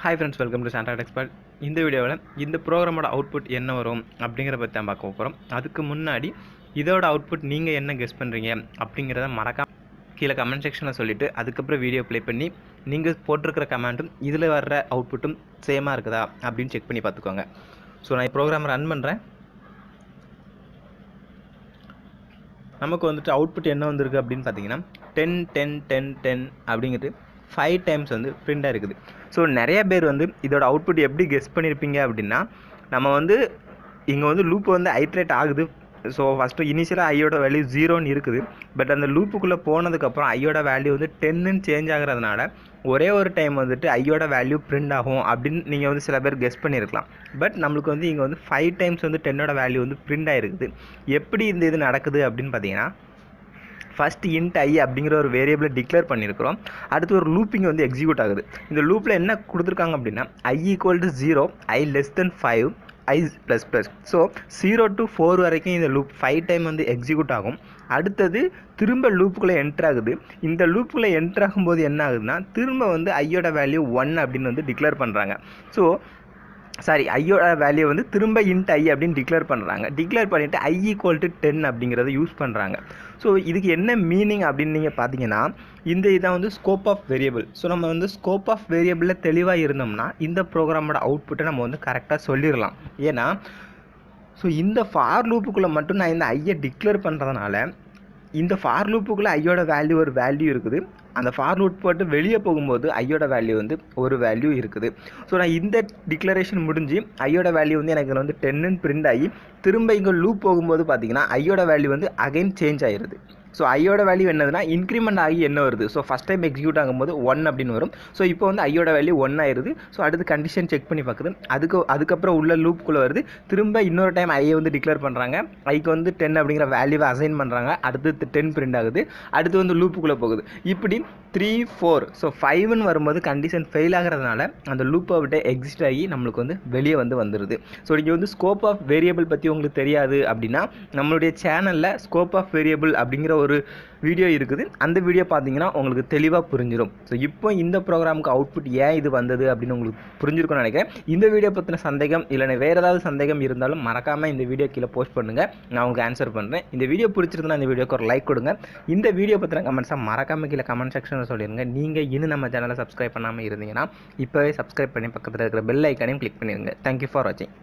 Hi friends, welcome to SANTRA TECHSPOT. இந்த வீடியோவில் இந்த ப்ரோக்ராமோட அவுட்புட் என்ன வரும் அப்படிங்கிற பற்றி தான் பார்க்க போகிறோம். அதுக்கு முன்னாடி இதோட அவுட்புட் நீங்கள் என்ன கெஸ் பண்ணுறீங்க அப்படிங்கிறத மறக்காம கீழே கமெண்ட் செக்ஷனில் சொல்லிவிட்டு அதுக்கப்புறம் வீடியோ ப்ளே பண்ணி நீங்கள் போட்டிருக்கிற கமெண்ட்டும் இதில் வர்ற அவுட்புட்டும் சேமாக இருக்குதா அப்படின்னு செக் பண்ணி பார்த்துக்கோங்க. ஸோ நான் ப்ரோக்ராம் ரன் பண்ணுறேன். நமக்கு வந்துட்டு அவுட்புட் என்ன வந்திருக்கு அப்படின்னு பார்த்தீங்கன்னா 10 10 10 10 அப்படிங்கிறது 5 டைம்ஸ் வந்து பிரிண்டாக இருக்குது. ஸோ நிறைய பேர் வந்து இதோட அவுட்புட் எப்படி கெஸ் பண்ணியிருப்பீங்க அப்படின்னா, நம்ம வந்து இங்கே வந்து லூப் வந்து ஐட்ரேட் ஆகுது. ஸோ ஃபஸ்ட்டு இனிஷியலாக ஐயோட வேல்யூ 0ன்னு இருக்குது. பட் அந்த லூப்புக்குள்ளே போனதுக்கப்புறம் ஐயோட வேல்யூ வந்து 10ன்னு சேஞ்ச் ஆகிறதுனால ஒரே ஒரு டைம் வந்துட்டு ஐயோட வேல்யூ பிரிண்ட் ஆகும் அப்படின்னு நீங்கள் வந்து சில பேர் கெஸ் பண்ணியிருக்கலாம். பட் நம்மளுக்கு வந்து இங்கே வந்து 5 டைம்ஸ் வந்து 10ஓட வேல்யூ வந்து பிரிண்ட் ஆகிருக்குது. எப்படி இந்த இது நடக்குது அப்படின்னு பார்த்தீங்கன்னா, ஃபஸ்ட் இன்ட் ஐ அப்படிங்கிற ஒரு வேரியபிளை டிக்ளேர் பண்ணியிருக்கிறோம். அடுத்து ஒரு லூப்பிங் வந்து எக்ஸிக்யூட் ஆகுது. இந்த லூப்பில் என்ன கொடுத்துருக்காங்க அப்படின்னா i = 0, i <5, i ++. So 0 to 4 வரைக்கும் இந்த லூப் 5 டைம் வந்து எக்ஸிக்யூட் ஆகும். அடுத்தது திரும்ப லூப்புக்குள்ளே என்ட்ரு ஆகுது. இந்த லூப்புக்குள்ளே என்ட்ரு ஆகும்போது என்ன ஆகுதுன்னா, திரும்ப வந்து ஐயோட வேல்யூ 1 அப்படின்னு வந்து டிக்ளேர் பண்ணுறாங்க. ஸோ ஐயோட வேல்யூ வந்து திரும்ப இன்ட் ஐ அப்படின்னு டிக்ளேர் பண்ணுறாங்க. டிக்ளேர் பண்ணிவிட்டு i = 10 அப்படிங்கிறத யூஸ் பண்ணுறாங்க. ஸோ இதுக்கு என்ன மீனிங் அப்படின்னு நீங்கள் பார்த்தீங்கன்னா, இந்த இதான் வந்து ஸ்கோப் ஆஃப் வேரியபிள். ஸோ நம்ம வந்து ஸ்கோப் ஆஃப் வேரியபிளில் தெளிவாக இருந்தோம்னா இந்த ப்ரோக்ராமோட அவுட்புட்டை நம்ம வந்து கரெக்டாக சொல்லிடலாம். ஏன்னா இந்த ஃபார் லூப்புக்குள்ளே மட்டும் நான் இந்த ஐயை டிக்ளேர் பண்ணுறதுனால இந்த ஃபார் லூப்புக்குள்ளே ஐயோட வேல்யூ ஒரு வேல்யூ இருக்குது. அந்த ஃபார் லூப் போட்டு வெளியே போகும்போது ஐயோட வேல்யூ வந்து ஒரு வேல்யூ இருக்குது. ஸோ நான் இந்த டிக்ளரேஷன் முடிஞ்சு ஐயோட வேல்யூ வந்து எனக்கு வந்து 10ன்னு பிரிண்ட் ஆகி திரும்ப இங்கே லூப் போகும்போது பார்த்தீங்கன்னா ஐயோட வேல்யூ வந்து அகைன் சேஞ்ச் ஆகிடுது. ஸோ ஐயோட வேல்யூ என்னதுன்னா இன்க்ரிமெண்ட் ஆகி என்ன வருது, ஸோ ஃபஸ்ட் டைம் எக்ஸிக்யூட் ஆகும்போது 1 அப்படின்னு வரும். ஸோ இப்போ வந்து ஐயோட வேல்யூ 1 ஆயிடுது. ஸோ அடுத்து கண்டிஷன் செக் பண்ணி பார்க்குது. அதுக்கப்புறம் உள்ள லூப்புக்குள்ளே வருது. திரும்ப இன்னொரு டைம் ஐயை வந்து டிக்ளேர் பண்ணுறாங்க. ஐக்கு வந்து 10 அப்படிங்கிற வேல்யூவை அசைன் பண்ணுறாங்க. அடுத்து 10 பிரிண்ட் ஆகுது. அடுத்து வந்து லூப்புக்குள்ளே போகுது. இப்படி 3 4 ஸோ 5ன்னு வரும்போது கண்டிஷன் ஃபெயில் ஆகிறதுனால அந்த லூப்பை விட்டு எக்ஸிஸ்ட் ஆகி நம்மளுக்கு வந்து வெளியே வந்துடுது. ஸோ இங்கே வந்து ஸ்கோப் ஆஃப் வேரியபிள் பற்றி உங்களுக்கு தெரியாது அப்படின்னா நம்மளுடைய சேனலில் ஸ்கோப் ஆஃப் வேரியபிள் அப்படிங்கிற ஒரு வீடியோ இருக்குது. அந்த வீடியோ பார்த்தீங்கன்னா உங்களுக்கு தெளிவாக புரிஞ்சிடும். ஸோ இப்போ இந்த ப்ரோக்ராமுக்கு அவுட்புட் ஏன் இது வந்தது அப்படின்னு உங்களுக்கு புரிஞ்சிருக்கும்னு நினைக்கிறேன். இந்த வீடியோ பற்றின சந்தேகம் இல்லைன்னா வேறு ஏதாவது சந்தேகம் இருந்தாலும் மறக்காமல் இந்த வீடியோ கீழே போஸ்ட் பண்ணுங்கள். நான் உங்களுக்கு ஆன்சர் பண்ணுறேன். இந்த வீடியோ பிடிச்சிருந்தா இந்த வீடியோக்கு ஒரு லைக் கொடுங்க. இந்த வீடியோ பற்றின கமெண்ட்ஸாக மறக்காமல் கீழே கமெண்ட் செக்ஷனில் சொல்லிடுங்க. நீங்கள் இன்னும் நம்ம சேனலை சப்ஸ்கிரைப் பண்ணாமல் இருந்தீங்கன்னா இப்போவே சப்ஸ்கிரைப் பண்ணி பக்கத்தில் இருக்கிற பெல் ஐக்கானையும் கிளிக் பண்ணிடுங்க. தேங்க்யூ ஃபார் வாட்சிங்.